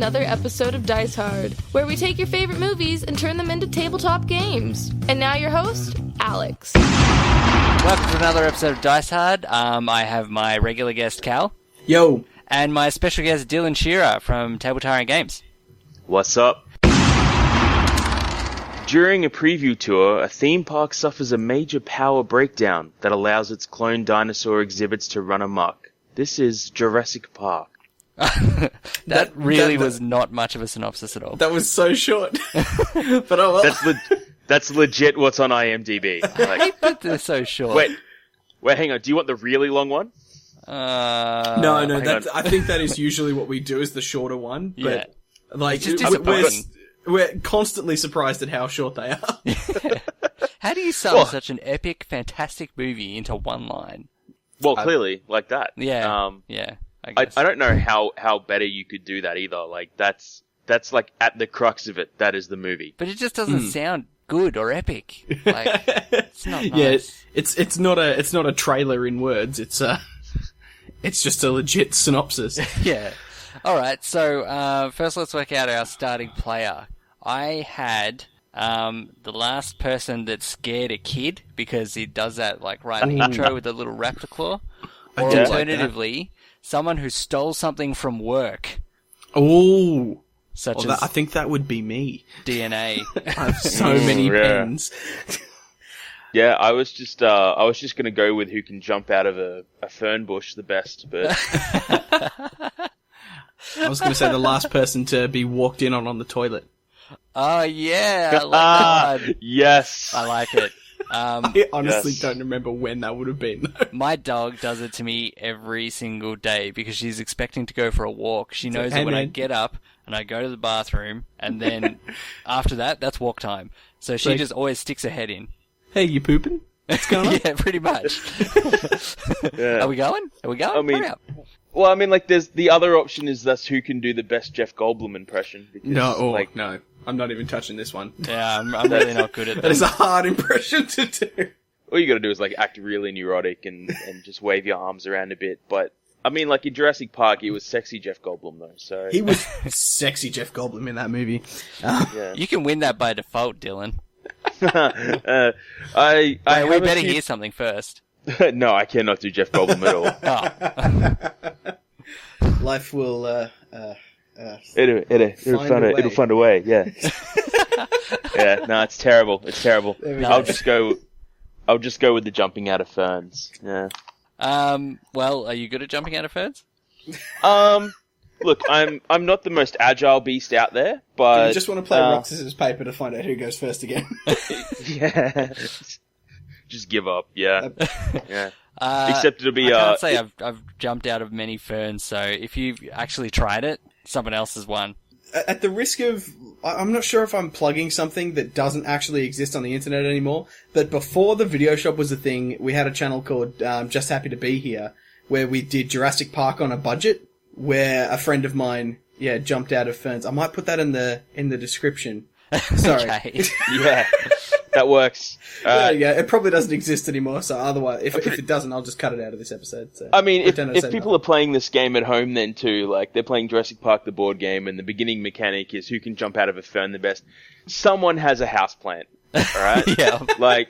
another episode of Dice Hard, where we take your favorite movies and turn them into tabletop games. And now your host, Alex. Welcome to another episode of Dice Hard. I have my regular guest, Cal. Yo. And my special guest, Dylan Shearer from Table Tyrant Games. What's up? During a preview tour, a theme park suffers a major power breakdown that allows its clone dinosaur exhibits to run amok. This is Jurassic Park. that was not much of a synopsis at all. That was so short. But oh well. That's legit what's on IMDb. I hate that they're so short. Wait, hang on. Do you want the really long one? No. I think that is usually what we do, is the shorter one. But Yeah. like, It's just disappointing. we're constantly surprised at how short they are. How do you sum such an epic, fantastic movie into one line? Well, clearly, like that. Yeah. I guess. I don't know how better you could do that either. Like, that's like at the crux of it. That is the movie. But it just doesn't sound good or epic. Like, it's not nice. Yeah, it's not a trailer in words. It's just a legit synopsis. Yeah. All right. So first, let's work out our starting player. I had the last person that scared a kid, because he does that like right in the intro with a little raptor claw. Or alternatively, someone who stole something from work. Oh. Such as I think that would be me. DNA. I have so many pens. Yeah, I was just gonna go with who can jump out of a fern bush the best, but I was going to say the last person to be walked in on the toilet. Oh yeah, I like that. Yes, I like it. I honestly don't remember when that would have been. My dog does it to me every single day because she's expecting to go for a walk. She knows that when I get up and I go to the bathroom, and then after that, that's walk time. So she just always sticks her head in. Hey, you pooping? What's going on? Yeah, pretty much. Yeah. Are we going? I mean, Hurry up. well, I mean, like, there's the other option is that's who can do the best Jeff Goldblum impression. Because, no. I'm not even touching this one. Yeah, I'm really not good at that. That is a hard impression to do. All you gotta do is, like, act really neurotic and just wave your arms around a bit. But, I mean, like, in Jurassic Park, he was sexy Jeff Goldblum, though, so... He was sexy Jeff Goldblum in that movie. Yeah. You can win that by default, Dylan. We better hear something first. No, I cannot do Jeff Goldblum at all. Life will, It'll find a way, yeah. Yeah, no, it's terrible. It's terrible. I'll just go with the jumping out of ferns. Yeah. Well, are you good at jumping out of ferns? Look, I'm not the most agile beast out there, but Do you just want to play rock, scissors, paper to find out who goes first again? Yeah. Just give up, yeah. Yeah. Except it'll be I can't say I've jumped out of many ferns, so if you've actually tried it, someone else has won. At the risk of... I'm not sure if I'm plugging something that doesn't actually exist on the internet anymore, but before the video shop was a thing, we had a channel called Just Happy to Be Here, where we did Jurassic Park on a budget, where a friend of mine, jumped out of ferns. I might put that in the description. Sorry. Okay. yeah. That works. There you go. It probably doesn't exist anymore, so otherwise, if it doesn't, I'll just cut it out of this episode. So I mean, if people are playing this game at home then too, like, they're playing Jurassic Park, the board game, and the beginning mechanic is who can jump out of a fern the best, someone has a houseplant, alright? Yeah. Like,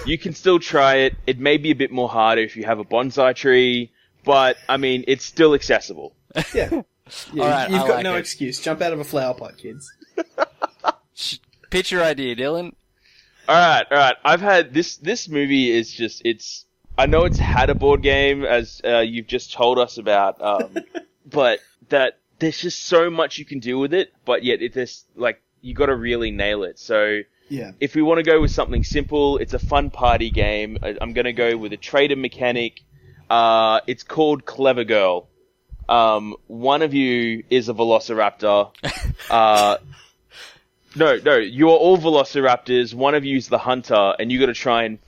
you can still try it. It may be a bit more harder if you have a bonsai tree, but, I mean, it's still accessible. Yeah. Alright, you've got like no it. excuse. Jump out of a flower pot, kids. Pitch your idea, Dylan. Alright. I've had this movie is just, I know it's had a board game, as you've just told us about, but that there's just so much you can do with it, but yet it's like, you gotta really nail it. So, Yeah. if we want to go with something simple, it's a fun party game. I'm gonna go with a trader mechanic. It's called Clever Girl. One of you is a velociraptor. No, you're all velociraptors. One of you's the hunter, and you gotta try and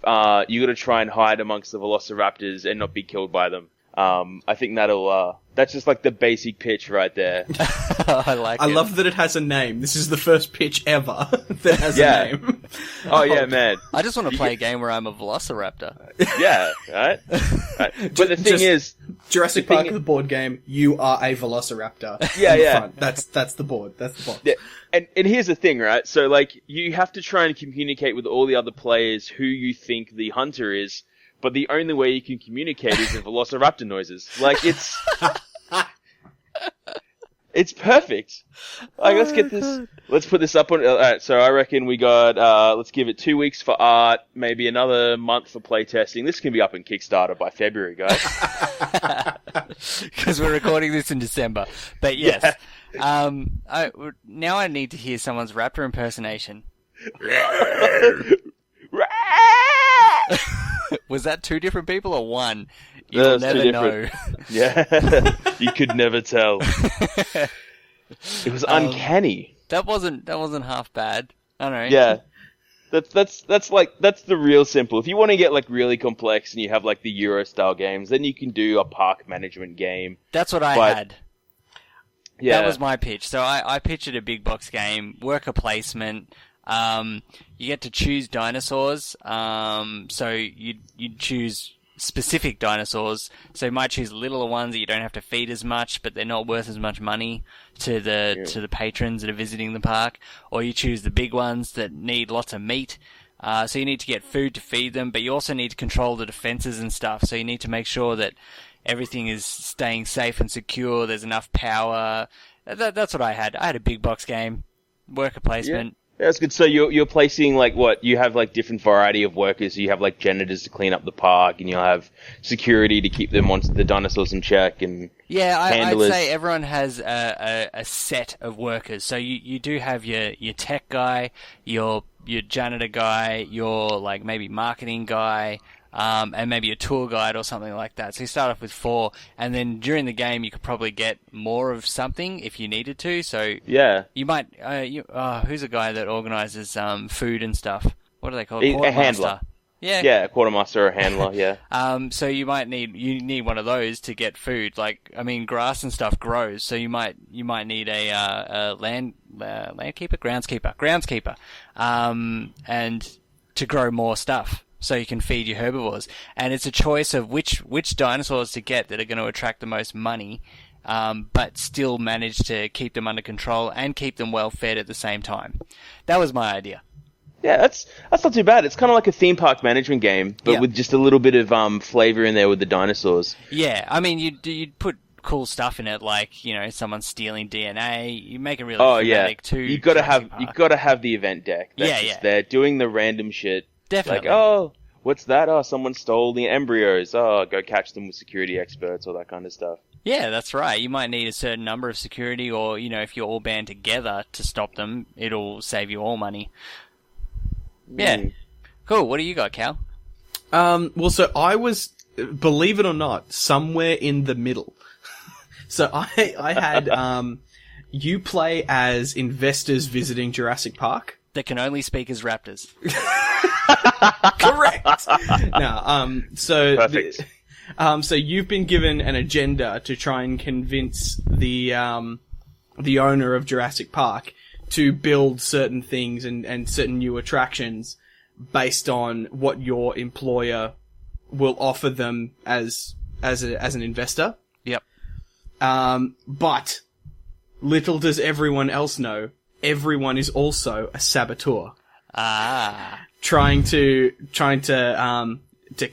hide amongst the velociraptors and not be killed by them. I think that's just like the basic pitch right there. I like it. I love that it has a name. This is the first pitch ever that has a name. Oh yeah, man. I just want to play a game where I'm a velociraptor. Yeah, right? Right. But the thing is... Jurassic Park, the board game, you are a velociraptor. Yeah. Front. That's the board. That's the box. Yeah. And here's the thing, right? So, like, you have to try and communicate with all the other players who you think the hunter is, but the only way you can communicate is in velociraptor noises. Like, it's... It's perfect. Like, let's get this... Let's put this up on... Alright, so I reckon we got... let's give it 2 weeks for art, maybe another month for playtesting. This can be up in Kickstarter by February, guys. Because we're recording this in December. But yes. Yeah. Now I need to hear someone's raptor impersonation. Was that 2 different people or 1? You'll never know. Yeah. You could never tell. It was uncanny. That wasn't half bad. I don't know. Yeah. That's the real simple. If you want to get like really complex and you have like the Euro style games, then you can do a park management game. That's what I had. Yeah. That was my pitch. So I pictured a big box game, worker placement. You get to choose dinosaurs. So you'd choose specific dinosaurs. So you might choose littler ones that you don't have to feed as much, but they're not worth as much money to the patrons that are visiting the park. Or you choose the big ones that need lots of meat. So you need to get food to feed them, but you also need to control the defenses and stuff. So you need to make sure that everything is staying safe and secure. There's enough power. That's what I had. I had a big box game, worker placement. Yeah, that's good. So you're placing like what? You have like different variety of workers. You have like janitors to clean up the park, and you'll have security to keep them on the dinosaurs in check, and handlers. I'd say everyone has a set of workers. So you do have your tech guy, your janitor guy, your like maybe marketing guy, and maybe a tour guide or something like that. So you start off with 4, and then during the game you could probably get more of something if you needed to. So yeah, you might. Who's a guy that organizes food and stuff? What do they call it? A handler. Yeah, a quartermaster or a handler. Yeah. So you need one of those to get food. Like, I mean, grass and stuff grows, so you might need a groundskeeper, and to grow more stuff. So you can feed your herbivores. And it's a choice of which dinosaurs to get that are going to attract the most money, but still manage to keep them under control and keep them well fed at the same time. That was my idea. Yeah, that's not too bad. It's kind of like a theme park management game, but with just a little bit of flavor in there with the dinosaurs. Yeah, I mean, you'd put cool stuff in it, like, you know, someone stealing DNA. You make it really thematic too. You gotta have the event deck. That's just there doing the random shit. Definitely. Like, oh, what's that? Oh, someone stole the embryos. Oh, go catch them with security experts, all that kind of stuff. Yeah, that's right. You might need a certain number of security, or, you know, if you're all band together to stop them, it'll save you all money. Yeah. Cool. What do you got, Cal? Well, so I was, believe it or not, somewhere in the middle. So I had, you play as investors visiting Jurassic Park. That can only speak as raptors. Correct. No, so perfect. So you've been given an agenda to try and convince the owner of Jurassic Park to build certain things and certain new attractions based on what your employer will offer them as an investor. Yep. But little does everyone else know, everyone is also a saboteur. Trying to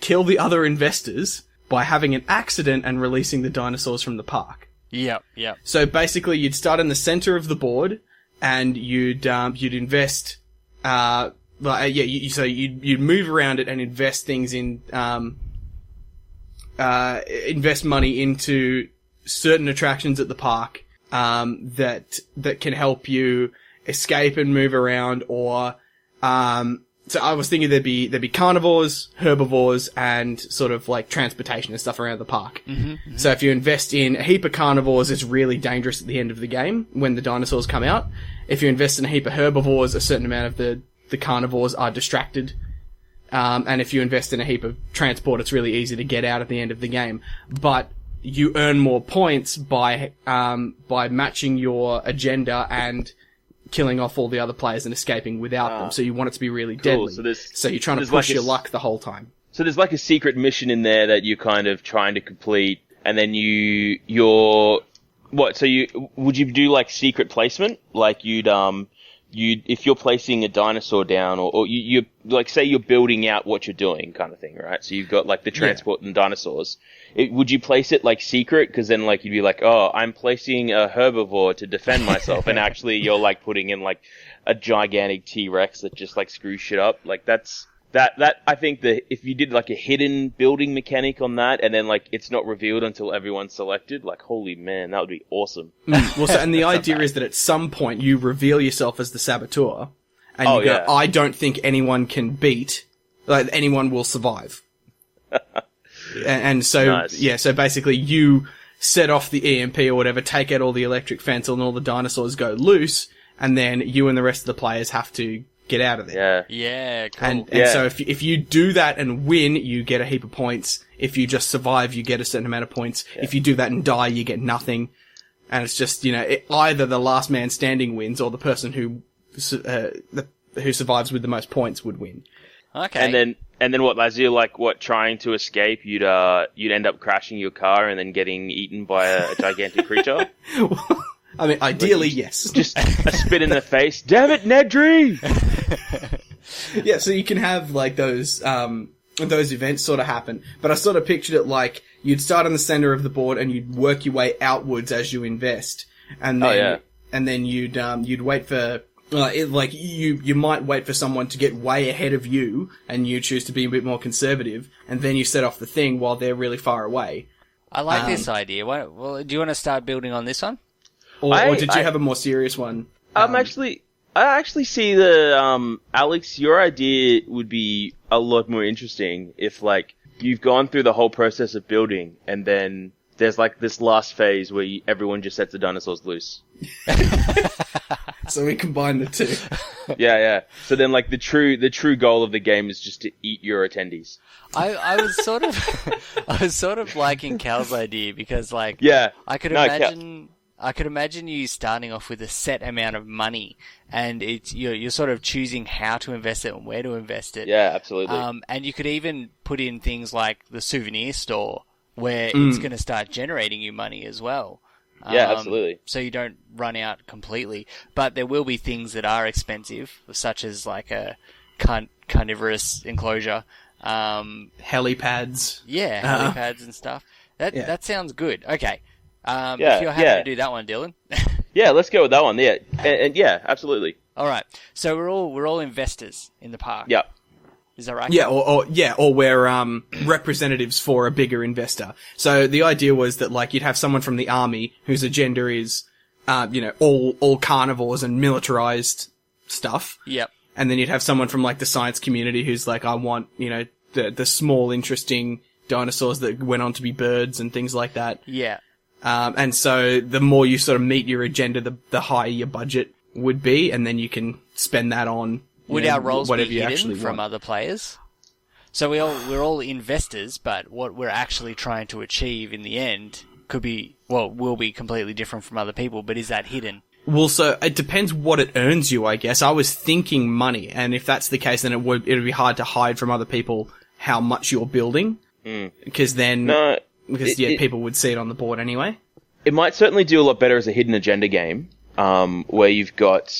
kill the other investors by having an accident and releasing the dinosaurs from the park. Yep. So basically you'd start in the center of the board and you'd invest, so you'd move around it and invest things in, invest money into certain attractions at the park, that can help you escape and move around, or, so I was thinking there'd be carnivores, herbivores, and sort of like transportation and stuff around the park. Mm-hmm. So if you invest in a heap of carnivores, it's really dangerous at the end of the game when the dinosaurs come out. If you invest in a heap of herbivores, a certain amount of the carnivores are distracted, and if you invest in a heap of transport, it's really easy to get out at the end of the game. But you earn more points by matching your agenda and killing off all the other players and escaping without them. So you want it to be really deadly. So you're trying to push your luck the whole time. So there's like a secret mission in there that you're kind of trying to complete, and then would you do like secret placement? Like if you're placing a dinosaur down, or you like, say you're building out what you're doing kind of thing, right? So you've got like the transport and dinosaurs. Would you place it like secret? Because then like you'd be like, oh, I'm placing a herbivore to defend myself, and actually you're like putting in like a gigantic T-Rex that just like screws shit up. Like that I think that if you did like a hidden building mechanic on that, and then like it's not revealed until everyone's selected, like holy man, that would be awesome. And the idea is that at some point you reveal yourself as the saboteur, and you go, I don't think anyone can beat, like anyone will survive. and so, nice. So basically you set off the EMP or whatever, take out all the electric fence, and all the dinosaurs go loose, and then you and the rest of the players have to get out of there. Yeah, cool. And so if you do that and win, you get a heap of points. If you just survive, you get a certain amount of points. Yeah. If you do that and die, you get nothing. And it's just, either the last man standing wins, or the person who survives with the most points would win. Okay. And then what, as you're like, trying to escape, you'd end up crashing your car and then getting eaten by a gigantic creature? I mean, ideally, yes. Just a spit in the face. Damn it, Nedry! Yeah, so you can have, like, those events sort of happen. But I sort of pictured it like you'd start in the center of the board and you'd work your way outwards as you invest. And then, you'd wait for, you might wait for someone to get way ahead of you, and you choose to be a bit more conservative, and then you set off the thing while they're really far away. I like this idea. Well, do you want to start building on this one? Or did you have a more serious one? I actually see Alex, your idea would be a lot more interesting if, like, you've gone through the whole process of building, and then there's, like, this last phase where everyone just sets the dinosaurs loose. So we combine the two. Yeah. So then, like, the true goal of the game is just to eat your attendees. I was sort of liking Cal's idea, because, like, I could imagine you starting off with a set amount of money, and you're sort of choosing how to invest it and where to invest it. Yeah, absolutely. And you could even put in things like the souvenir store, where it's going to start generating you money as well. Yeah, absolutely. So you don't run out completely. But there will be things that are expensive, such as like a carnivorous enclosure. Helipads. Yeah, helipads and stuff. That sounds good. Okay. If you're happy to do that one, Dylan. Yeah, let's go with that one. Yeah, and yeah, absolutely. All right. So we're all investors in the park. Yeah. Is that right? Yeah, or we're representatives for a bigger investor. So the idea was that, like, you'd have someone from the army whose agenda is, all carnivores and militarized stuff. Yep. And then you'd have someone from, like, the science community who's like, I want, the small, interesting dinosaurs that went on to be birds and things like that. Yeah. And so the more you sort of meet your agenda, the higher your budget would be, and then you can spend that on would our roles whatever be you hidden actually from want. other players? So we're all investors, but what we're actually trying to achieve in the end will be completely different from other people. But is that hidden? Well, so it depends what it earns you, I guess. I was thinking money, and if that's the case, then it would be hard to hide from other people how much you're building, because people would see it on the board anyway. It might certainly do a lot better as a hidden agenda game, where you've got,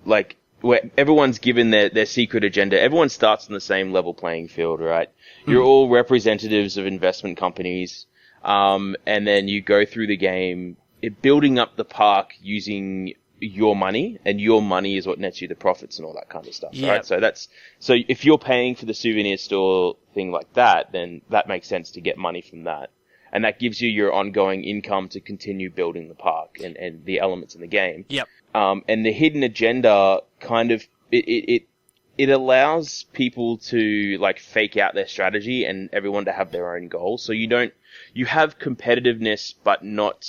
like, where everyone's given their secret agenda. Everyone starts on the same level playing field, right? You're all representatives of investment companies, and then you go through the game building up the park using your money, and your money is what nets you the profits and all that kind of stuff, right? So if you're paying for the souvenir store thing like that, then that makes sense to get money from that. And that gives you your ongoing income to continue building the park and the elements in the game. Yep. And the hidden agenda kind of, it allows people to, like, fake out their strategy and everyone to have their own goals. So you have competitiveness, but not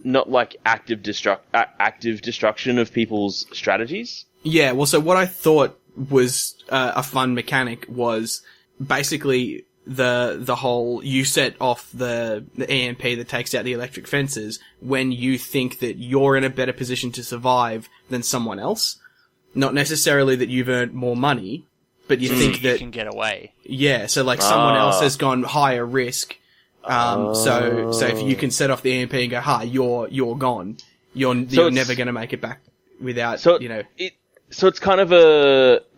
like active destruction of people's strategies. Yeah, well, so what I thought was a fun mechanic was basically the whole, you set off the EMP that takes out the electric fences when you think that you're in a better position to survive than someone else. Not necessarily that you've earned more money, but you think that you can get away. Yeah, so like someone else has gone higher risk. So if you can set off the EMP and go, "Hi, you're gone. You're never going to make it back without So it's kind of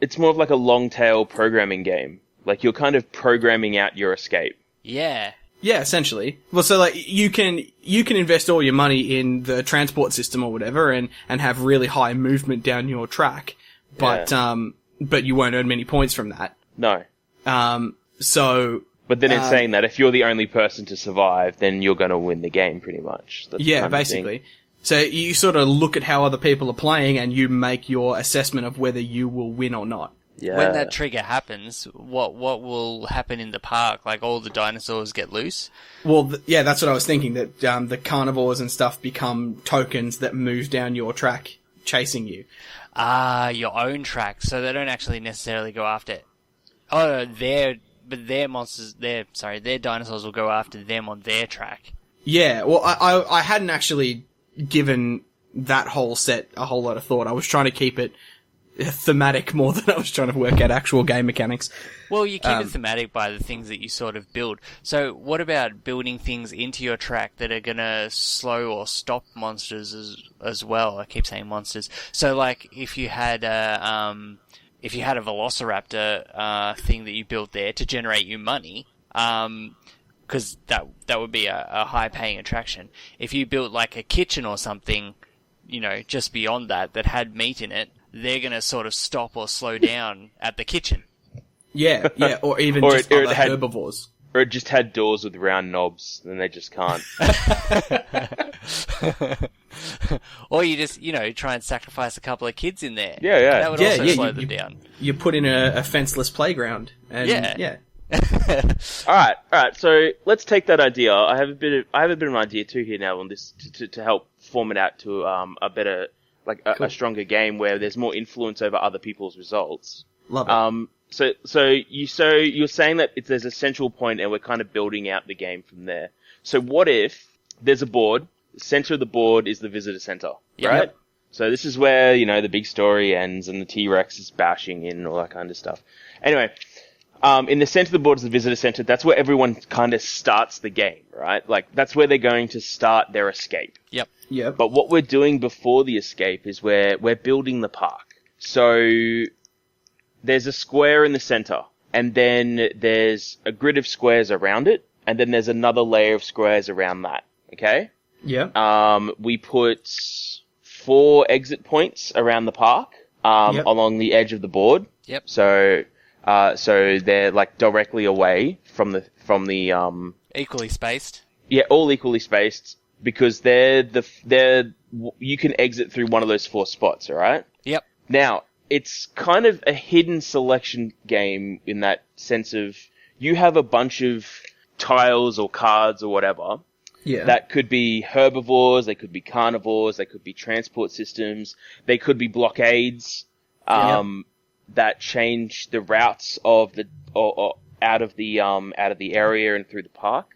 it's more of like a long tail programming game. Like you're kind of programming out your escape. Yeah. Yeah, essentially. Well, so like you can invest all your money in the transport system or whatever, and have really high movement down your track, but you won't earn many points from that. No. So. But then it's saying that if you're the only person to survive, then you're going to win the game, pretty much. That's yeah, kind of basically. So you sort of look at how other people are playing, and you make your assessment of whether you will win or not. Yeah. When that trigger happens, what will happen in the park? Like all the dinosaurs get loose? Well, that's what I was thinking, that the carnivores and stuff become tokens that move down your track, chasing you. Your own track, so they don't actually necessarily go after it. Oh, their dinosaurs will go after them on their track. Yeah, well, I hadn't actually given that whole set a whole lot of thought. I was trying to keep it thematic more than I was trying to work out actual game mechanics. Well, you keep it thematic by the things that you sort of build. So what about building things into your track that are going to slow or stop monsters as well? I keep saying monsters. So like if you had a Velociraptor thing that you built there to generate you money, because that would be a high-paying attraction. If you built like a kitchen or something, just beyond that had meat in it, they're going to sort of stop or slow down at the kitchen. Yeah, or even just other herbivores. Or it just had doors with round knobs, and they just can't. Or you just, try and sacrifice a couple of kids in there. Yeah. That would also slow them down. You put in a fenceless playground. And yeah. All right. So let's take that idea. I have a bit of an idea too here now on this to help form it out to a better, like a stronger game where there's more influence over other people's results. Love it. So you're saying that there's a central point and we're kind of building out the game from there. So what if there's a board, the center of the board is the visitor center, right? Yep. So this is where, the big story ends and the T-Rex is bashing in and all that kind of stuff. Anyway, in the center of the board is the visitor center. That's where everyone kind of starts the game, right? Like, that's where they're going to start their escape. Yep. But what we're doing before the escape is we're building the park. So there's a square in the center, and then there's a grid of squares around it, and then there's another layer of squares around that. Okay? Yeah. We put 4 exit points around the park, along the edge of the board. Yep. So they're like directly away from the equally spaced. Yeah, all equally spaced, because you can exit through one of those 4 spots, alright? Yep. Now, it's kind of a hidden selection game in that sense of you have a bunch of tiles or cards or whatever. Yeah. That could be herbivores, they could be carnivores, they could be transport systems, they could be blockades, that change the routes of or out of the area and through the park.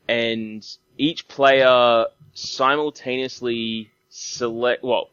And each player simultaneously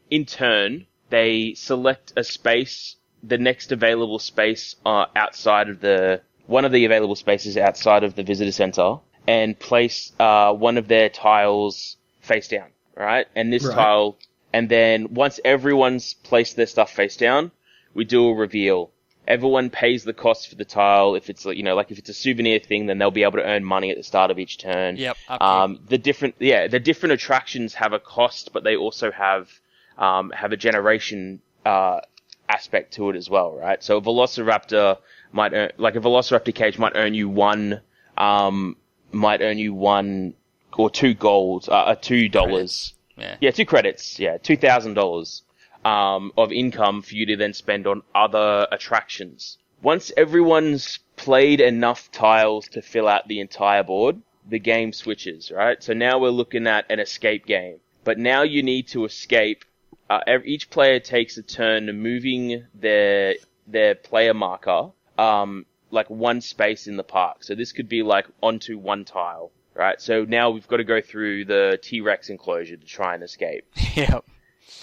in turn, they select a space, the next available space outside of one of the available spaces outside of the visitor center, and place one of their tiles face down, right? And this tile, and then once everyone's placed their stuff face down, we do a reveal. Everyone pays the cost for the tile. If it's like if it's a souvenir thing, then they'll be able to earn money at the start of each turn. Yep. The different attractions have a cost, but they also have a generation aspect to it as well, right? So a Velociraptor cage might earn you one or 2 gold, $2. Yeah, 2 credits. Yeah, $2,000 of income for you to then spend on other attractions. Once everyone's played enough tiles to fill out the entire board, the game switches, right? So now we're looking at an escape game. But now you need to escape. Each player takes a turn moving their their player marker, like one space in the park. So this could be like onto one tile, right? So now we've got to go through the T-Rex enclosure to try and escape. Yep.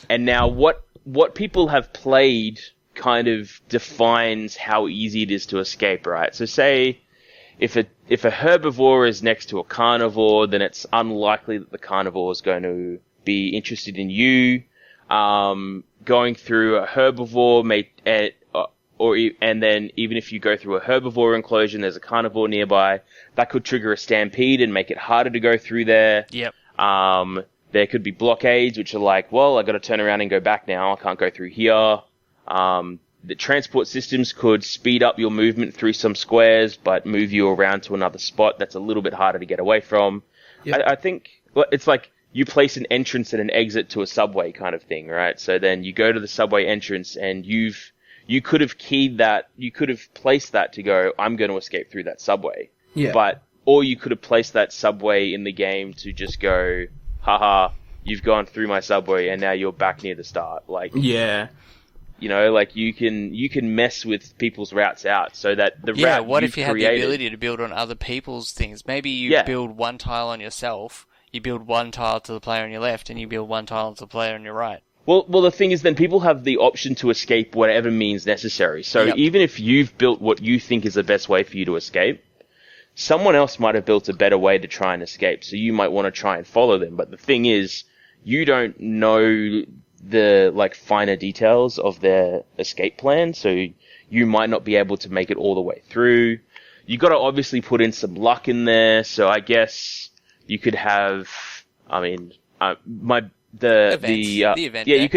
And now what people have played kind of defines how easy it is to escape, right? So say if a herbivore is next to a carnivore, then it's unlikely that the carnivore is going to be interested in you. Going through a herbivore and then even if you go through a herbivore enclosure and there's a carnivore nearby, that could trigger a stampede and make it harder to go through there. Yep. There could be blockades, which are like, well, I got to turn around and go back now. I can't go through here. The transport systems could speed up your movement through some squares, but move you around to another spot that's a little bit harder to get away from. Yep. I think it's like you place an entrance and an exit to a subway kind of thing, right? So then you go to the subway entrance and you could have keyed that, you could have placed that to go, I'm going to escape through that subway. Yeah. Or you could have placed that subway in the game to just go, haha, you've gone through my subway and now you're back near the start. Like, yeah. You know, like you can mess with people's routes out so that the route what if you had the created, ability to build on other people's things? Maybe you build one tile on yourself, you build one tile to the player on your left, and you build one tile to the player on your right. Well, the thing is then people have the option to escape whatever means necessary. So even if you've built what you think is the best way for you to escape, someone else might have built a better way to try and escape. So you might want to try and follow them. But the thing is, you don't know the like finer details of their escape plan. So you might not be able to make it all the way through. You got to obviously put in some luck in there. So I guess you could have, I mean, the event deck. You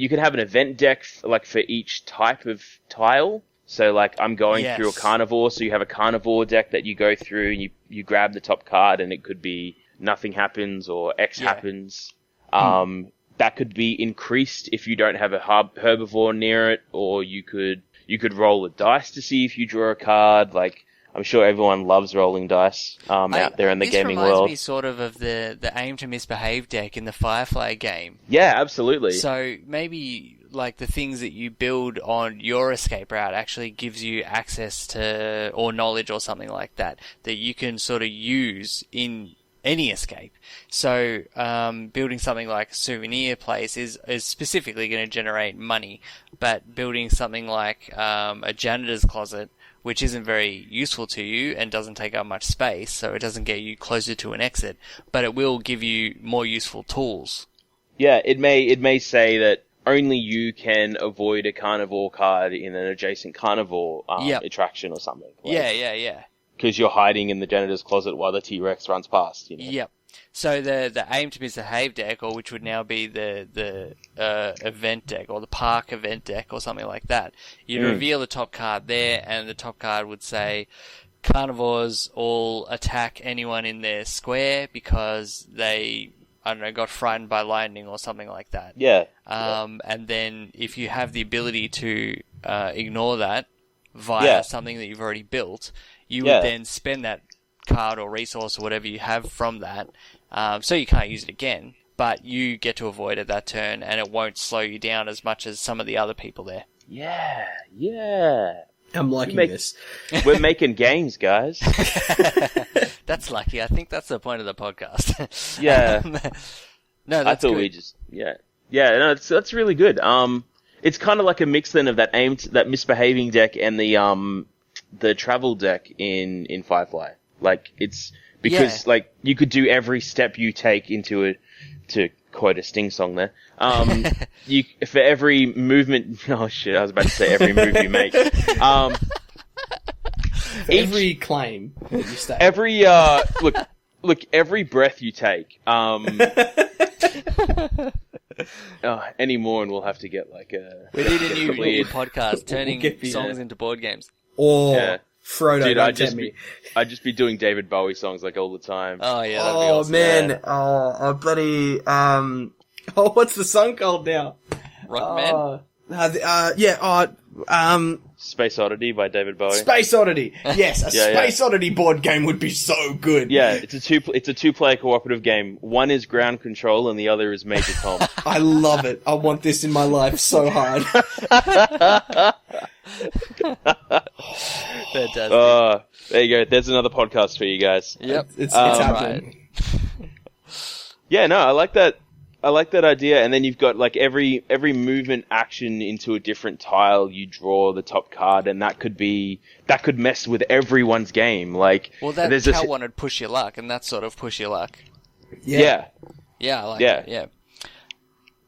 could have an event deck like for each type of tile. So like I'm going through a carnivore, so you have a carnivore deck that you go through and you grab the top card and it could be nothing happens or X happens. That could be increased if you don't have a herbivore near it, or you could roll a dice to see if you draw a card. Like I'm sure everyone loves rolling dice out there in the gaming world. This reminds me sort of the aim to misbehave deck in the Firefly game. Yeah, absolutely. So maybe like the things that you build on your escape route actually gives you access to or knowledge or something like that you can sort of use in any escape. So building something like a souvenir place is specifically going to generate money, but building something like a janitor's closet, which isn't very useful to you and doesn't take up much space, so it doesn't get you closer to an exit, but it will give you more useful tools. Yeah, it may say that only you can avoid a carnivore card in an adjacent carnivore attraction or something. Like, yeah. Because you're hiding in the janitor's closet while the T-Rex runs past. You know? Yep. So the aim to misbehave deck, or which would now be the event deck, or the park event deck, or something like that. You'd reveal the top card there, and the top card would say, carnivores all attack anyone in their square because they, I don't know, got frightened by lightning or something like that. Yeah. And then if you have the ability to ignore that via something that you've already built, you would then spend that card or resource or whatever you have from that, so you can't use it again, but you get to avoid it that turn, and it won't slow you down as much as some of the other people there. Yeah. I'm liking this. We're making games, guys. That's lucky. I think that's the point of the podcast. Yeah. No, that's good. We just, yeah, no, that's really good. It's kind of like a mix then of that that misbehaving deck and the travel deck in Firefly. Like, it's because like you could do every step you take into to quote a Sting song there. For every movement, oh shit, I was about to say every move you make. Every claim that you state. Every look, every breath you take. Any more and we'll have to get like a... We need a new podcast, turning songs into board games. Or Frodo, dude, I'd just be doing David Bowie songs like all the time. Oh yeah, that'd be awesome. Man. Yeah. Oh, bloody, what's the song called now? Rockman? Space Oddity by David Bowie. Space Oddity. Yes, Space Oddity board game would be so good. Yeah, it's a two-player cooperative game. One is Ground Control and the other is Major Tom. I love it. I want this in my life so hard. Fantastic. There you go. There's another podcast for you guys. Yep. It's happening. Yeah, no, I like that. I like that idea. And then you've got like every movement action into a different tile. You draw the top card, and that could mess with everyone's game. Like, well, that Cal wanted push your luck, and that's sort of push your luck. Yeah. Yeah, I like it. Yeah.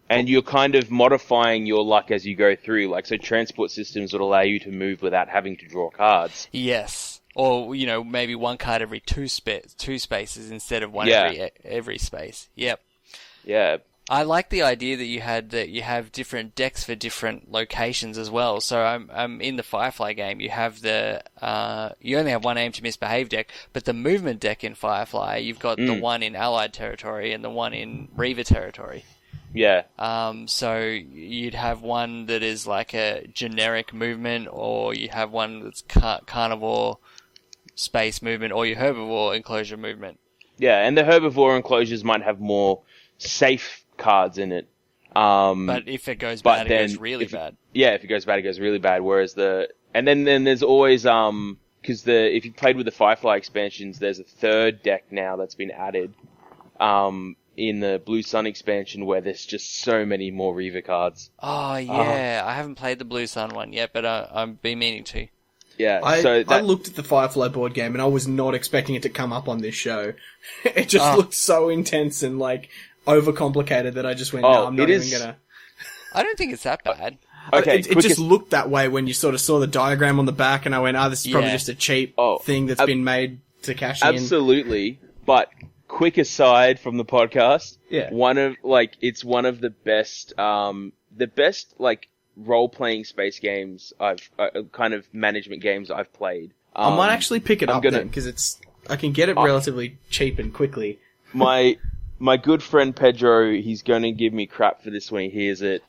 And you're kind of modifying your luck as you go through. Like, so transport systems would allow you to move without having to draw cards. Yes. Or, maybe one card every two spaces instead of one every space. Yep. Yeah. I like the idea that you have different decks for different locations as well. So I'm in the Firefly game. You have you only have one aim to misbehave deck, but the movement deck in Firefly, you've got the one in Allied territory and the one in Reaver territory. Yeah. So you'd have one that is like a generic movement, or you have one that's carnivore space movement, or your herbivore enclosure movement. Yeah, and the herbivore enclosures might have more safe cards in it. But if it goes bad, it goes really bad. Yeah, if it goes bad, it goes really bad. Whereas and then there's always because if you played with the Firefly expansions, there's a third deck now that's been added. In the Blue Sun expansion, where there's just so many more Reaver cards. Oh yeah, I haven't played the Blue Sun one yet, but I've been meaning to. Yeah, I looked at the Firefly board game and I was not expecting it to come up on this show. It just looked so intense and like overcomplicated that I just went, no, I'm not even gonna. I don't think it's that bad. Okay, it just looked that way when you sort of saw the diagram on the back, and I went, this is probably just a cheap thing that's been made to cash in. Absolutely, but quick aside from the podcast, it's one of the best like role-playing space games kind of management games I've played. I might actually pick it up then, because I can get it relatively cheap and quickly. My good friend Pedro, he's going to give me crap for this when he hears it,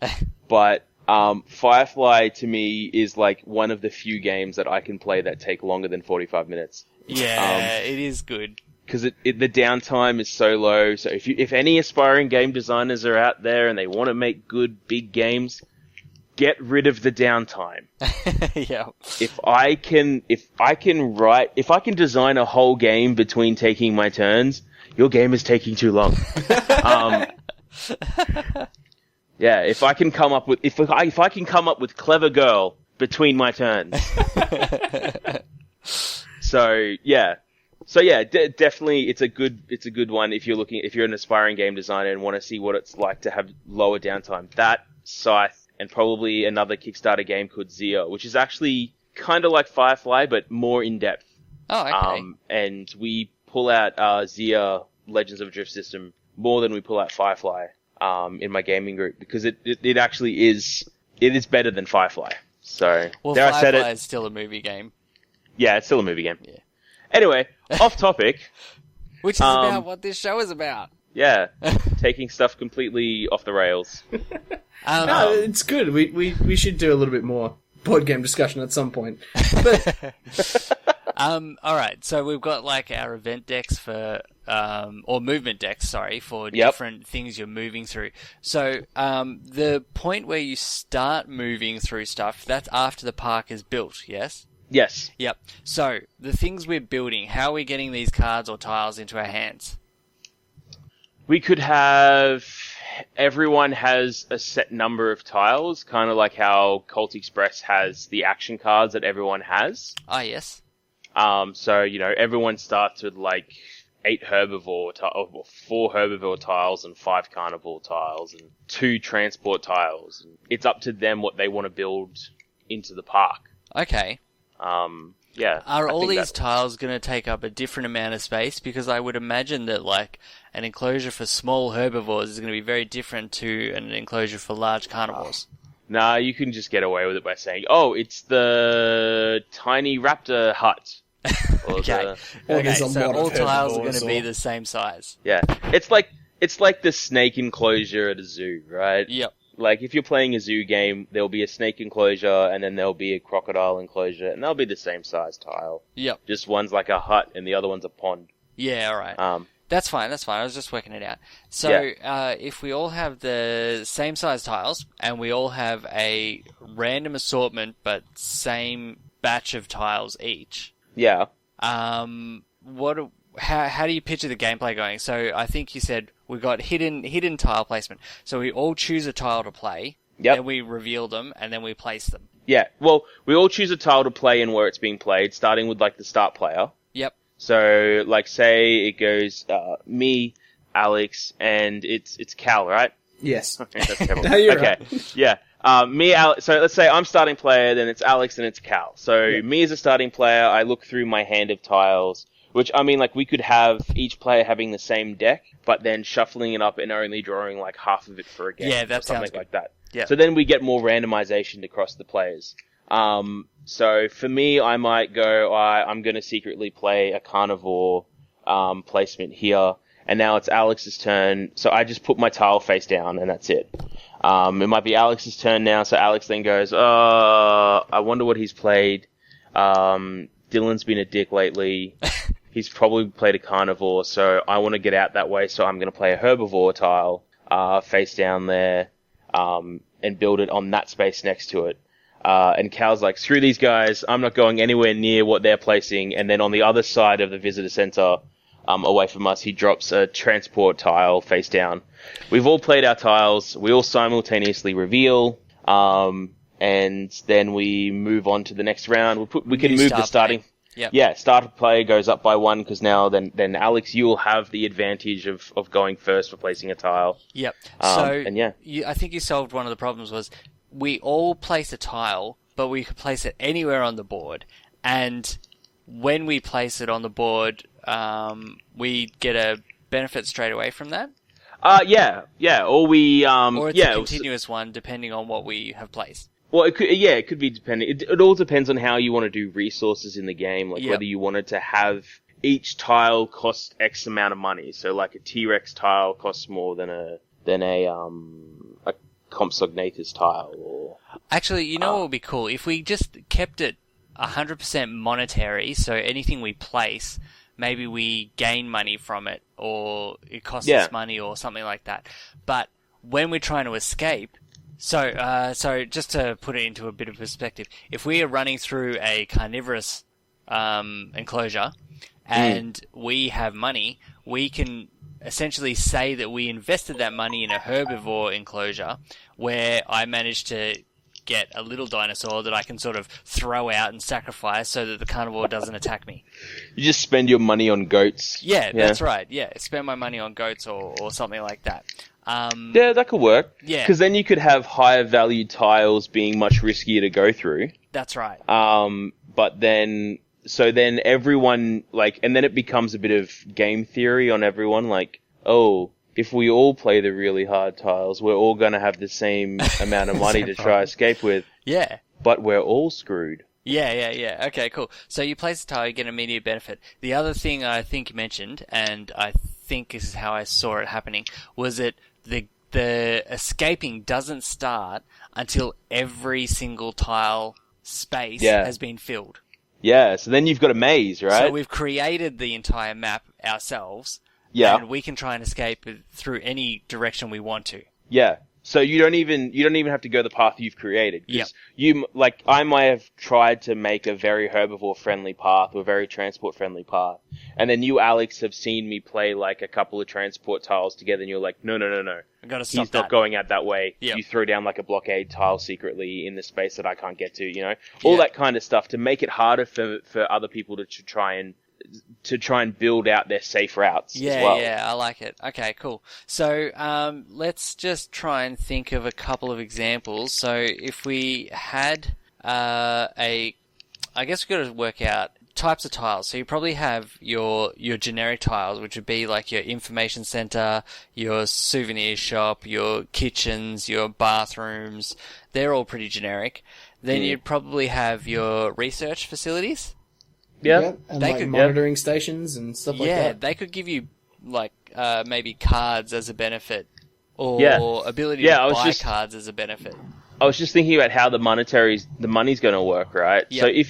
but Firefly to me is like one of the few games that I can play that take longer than 45 minutes. Yeah, it is good. Because the downtime is so low. So if any aspiring game designers are out there and they want to make good big games, get rid of the downtime. Yeah. If I can design a whole game between taking my turns, your game is taking too long. Yeah. If I can come up with clever girl between my turns. So yeah. So yeah, definitely it's a good one if you're an aspiring game designer and want to see what it's like to have lower downtime. That, Scythe, and probably another Kickstarter game called Zia, which is actually kind of like Firefly but more in depth. Oh, okay. And we pull out Zia Legends of a Drift System more than we pull out Firefly in my gaming group, because it actually is better than Firefly. So Firefly is still a movie game. Yeah, it's still a movie game. Yeah. Anyway, off topic. Which is about what this show is about. Yeah, taking stuff completely off the rails. No, it's good. We should do a little bit more board game discussion at some point. But... Alright, so we've got like our event decks for, or movement decks, sorry, for different things you're moving through. So, the point where you start moving through stuff, that's after the park is built, yes? Yes. Yep. So, the things we're building, how are we getting these cards or tiles into our hands? We could have... Everyone has a set number of tiles, kind of like how Colt Express has the action cards that everyone has. Ah, yes. So, everyone starts with like 4 herbivore tiles and 5 carnivore tiles and 2 transport tiles. It's up to them what they want to build into the park. Okay. Yeah. Are all these tiles going to take up a different amount of space? Because I would imagine that like an enclosure for small herbivores is going to be very different to an enclosure for large carnivores. Nah, you can just get away with it by saying, it's the tiny raptor hut. Okay, so all tiles are going to be the same size. Yeah. It's like the snake enclosure at a zoo, right? Yep. Like, if you're playing a zoo game, there'll be a snake enclosure, and then there'll be a crocodile enclosure, and they'll be the same size tile. Yep. Just one's like a hut, and the other one's a pond. Yeah, alright. That's fine. I was just working it out. So, if we all have the same size tiles and we all have a random assortment but same batch of tiles each. Yeah. How do you picture the gameplay going? So I think you said we got hidden tile placement. So we all choose a tile to play. Yep. Then we reveal them and then we place them. Yeah. Well, we all choose a tile to play and where it's being played, starting with like the start player. Yep. So, like, say it goes me, Alex, and it's Cal, right? Yes. Okay, that's terrible. No, you're okay. right. Yeah. Me, Alex. So let's say I'm starting player, then it's Alex, and it's Cal. So me as a starting player, I look through my hand of tiles, which I mean, like, we could have each player having the same deck, but then shuffling it up and only drawing like half of it for a game. Yeah, that or something sounds good. like that. Yeah. So then we get more randomization across the players. So for me, I might go, I'm going to secretly play a carnivore placement here, and now it's Alex's turn. So I just put my tile face down, and that's it. It might be Alex's turn now, so Alex then goes, I wonder what he's played. Dylan's been a dick lately. He's probably played a carnivore, so I want to get out that way, so I'm going to play a herbivore tile face down there and build it on that space next to it. And Cal's like, screw these guys, I'm not going anywhere near what they're placing. And then on the other side of the visitor center, away from us, he drops a transport tile face down. We've all played our tiles, we all simultaneously reveal, and then we move on to the next round. We can move the starting... Yep. Yeah, start player goes up by 1, because now then Alex, you will have the advantage of going first for placing a tile. Yep. And I think you solved one of the problems was we all place a tile, but we could place it anywhere on the board. And when we place it on the board, we get a benefit straight away from that? Yeah. Or we, or it's a continuous one, depending on what we have placed. Well, it could be depending. It all depends on how you want to do resources in the game, like whether you wanted to have each tile cost X amount of money. So, like a T-Rex tile costs more than a Compsognathus tile. Or actually, you know what would be cool if we just kept it 100% monetary. So anything we place, maybe we gain money from it, or it costs us money, or something like that. But when we're trying to escape. So just to put it into a bit of perspective, if we are running through a carnivorous enclosure and we have money, we can essentially say that we invested that money in a herbivore enclosure where I managed to get a little dinosaur that I can sort of throw out and sacrifice so that the carnivore doesn't attack me. You just spend your money on goats. Yeah, that's right. Yeah, spend my money on goats or something like that. Yeah, that could work. Yeah. Because then you could have higher value tiles being much riskier to go through. That's right. But then everyone, like, and then it becomes a bit of game theory on everyone, like, if we all play the really hard tiles, we're all gonna have the same amount of money to try escape with. Yeah. But we're all screwed. Yeah. Okay, cool. So you place the tile, you get an immediate benefit. The other thing I think you mentioned, and I think this is how I saw it happening, was that the escaping doesn't start until every single tile space has been filled. Yeah, so then you've got a maze, right? So we've created the entire map ourselves, and we can try and escape through any direction we want to. Yeah. So you don't even have to go the path you've created. Because I might have tried to make a very herbivore friendly path or a very transport friendly path. And then you, Alex, have seen me play like a couple of transport tiles together and you're like, no. I gotta stop He's not going out that way. Yep. You throw down like a blockade tile secretly in the space that I can't get to, you know? All that kind of stuff to make it harder for other people to try and build out their safe routes as well. Yeah, I like it. Okay, cool. So, let's just try and think of a couple of examples. So, if we had I guess we've got to work out types of tiles. So you probably have your generic tiles, which would be like your information center, your souvenir shop, your kitchens, your bathrooms. They're all pretty generic. Then you'd probably have your research facilities. Yeah, and they monitoring stations and stuff like that. Yeah, they could give you like maybe cards as a benefit, or ability to buy cards as a benefit. I was just thinking about how the money's going to work, right? Yep.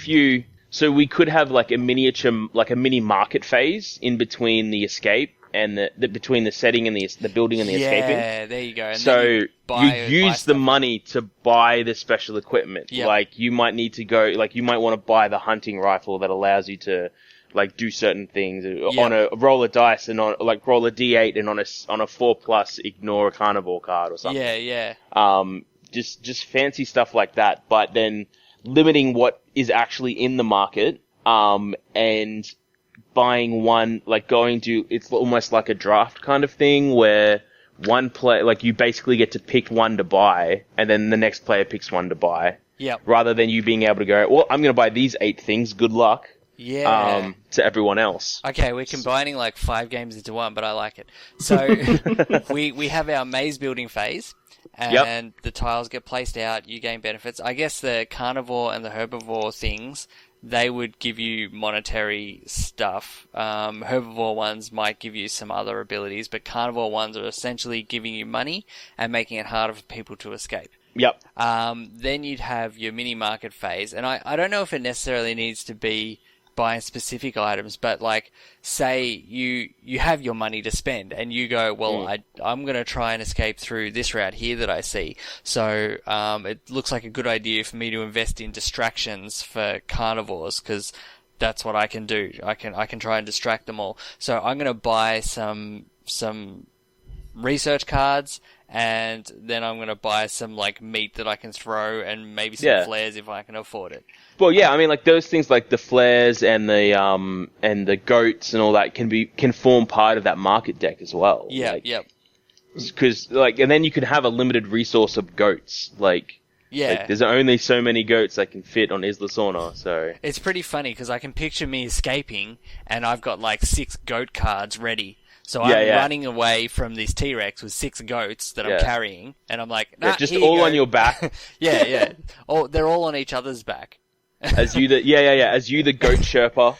So we could have like a mini market phase in between the escape and the between the setting and the building and the escaping. Yeah, there you go. And so then you use the money to buy the special equipment. Yep. Like you might need to go, like you might want to buy the hunting rifle that allows you to like do certain things on a roll of dice and on like roll a d8 and on a 4+ ignore a carnivore card or something. Yeah. Just fancy stuff like that, but then limiting what is actually in the market, and buying one, like going to, it's almost like a draft kind of thing where one play, like you basically get to pick one to buy and then the next player picks one to buy. Yep. Rather than you being able to go, well, I'm going to buy these 8 things, good luck. Yeah. To everyone else. Okay, we're combining like 5 games into one, but I like it. So we have our maze building phase, and the tiles get placed out. You gain benefits. I guess the carnivore and the herbivore things, they would give you monetary stuff. Herbivore ones might give you some other abilities, but carnivore ones are essentially giving you money and making it harder for people to escape. Yep. Then you'd have your mini market phase, and I don't know if it necessarily needs to be buying specific items, but like say you have your money to spend and you go, well, I'm going to try and escape through this route here that I see. So it looks like a good idea for me to invest in distractions for carnivores because that's what I can do. I can try and distract them all. So I'm going to buy some research cards, and then I'm going to buy some like meat that I can throw and maybe some flares if I can afford it. Well, yeah, I mean, like those things, like the flares and the goats and all that can form part of that market deck as well. Yeah, like, because and then you can have a limited resource of goats. Like there's only so many goats that can fit on Isla Sorna, so it's pretty funny because I can picture me escaping and I've got like 6 goat cards ready. So I'm running away from this T-Rex with 6 goats that I'm carrying, and I'm like, nah, just all on your back. Yeah. They're all on each other's back. As you the goat Sherpa,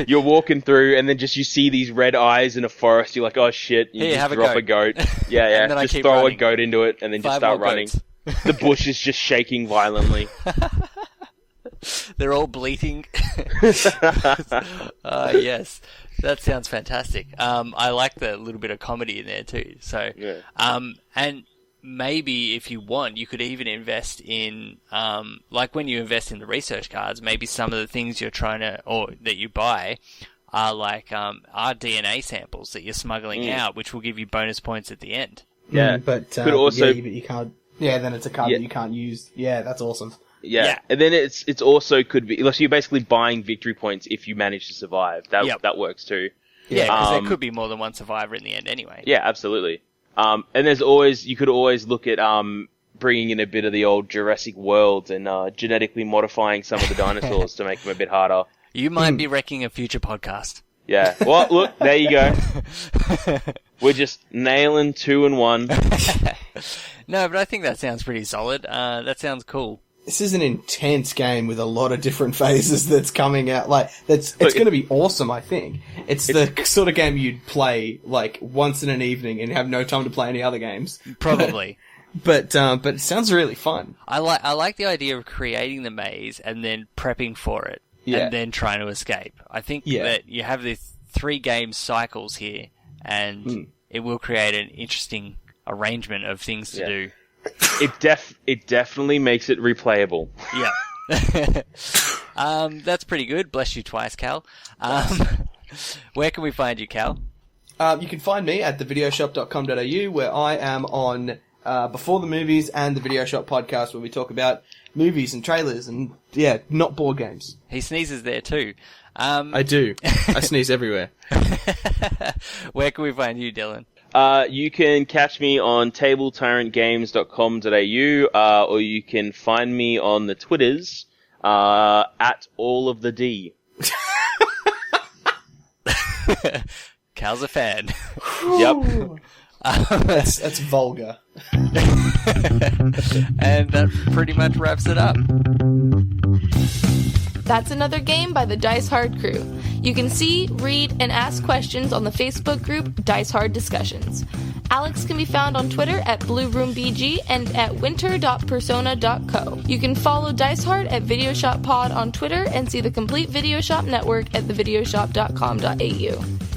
you're walking through, and then just you see these red eyes in a forest. You're like, oh shit! You just drop a goat. Yeah. And then just throw running. a goat into it, and then just start running. The bush is just shaking violently. They're all bleating. Yes. That sounds fantastic. I like the little bit of comedy in there too. So, and maybe if you want, you could even invest in, like when you invest in the research cards, maybe some of the things you're trying to, or that you buy are like, are DNA samples that you're smuggling out, which will give you bonus points at the end. Yeah. But you can't, then it's a card that you can't use. Yeah, that's awesome. Yeah, and then it's also could be, like, so you're basically buying victory points if you manage to survive. That works too. Yeah, because there could be more than one survivor in the end anyway. Yeah, absolutely. And you could always look at bringing in a bit of the old Jurassic World and genetically modifying some of the dinosaurs to make them a bit harder. You might be wrecking a future podcast. Yeah. Well, look, there you go. We're just nailing 2 and 1. No, but I think that sounds pretty solid. That sounds cool. This is an intense game with a lot of different phases that's coming out. Like, it's going to be awesome, I think. It's the sort of game you'd play, like, once in an evening and have no time to play any other games. Probably. But it sounds really fun. I like the idea of creating the maze and then prepping for it. And then trying to escape. I think that you have these 3 game cycles here, and it will create an interesting arrangement of things to do. It definitely makes it replayable. Yeah. That's pretty good. Bless you twice, Cal. Where can we find you, Cal? You can find me at thevideoshop.com.au, where I am on Before the Movies and the Video Shop podcast, where we talk about movies and trailers and, not board games. He sneezes there too. I do. I sneeze everywhere. Where can we find you, Dylan? You can catch me on tabletyrantgames.com.au, or you can find me on the Twitters, at all of the D. Cal's a fan. Yep. That's vulgar. And that pretty much wraps it up. That's another game by the Dice Hard crew. You can see, read, and ask questions on the Facebook group Dice Hard Discussions. Alex can be found on Twitter at BlueRoomBG and at winter.persona.co. You can follow Dice Hard at VideoShop Pod on Twitter and see the complete Video Shop network at thevideoshop.com.au.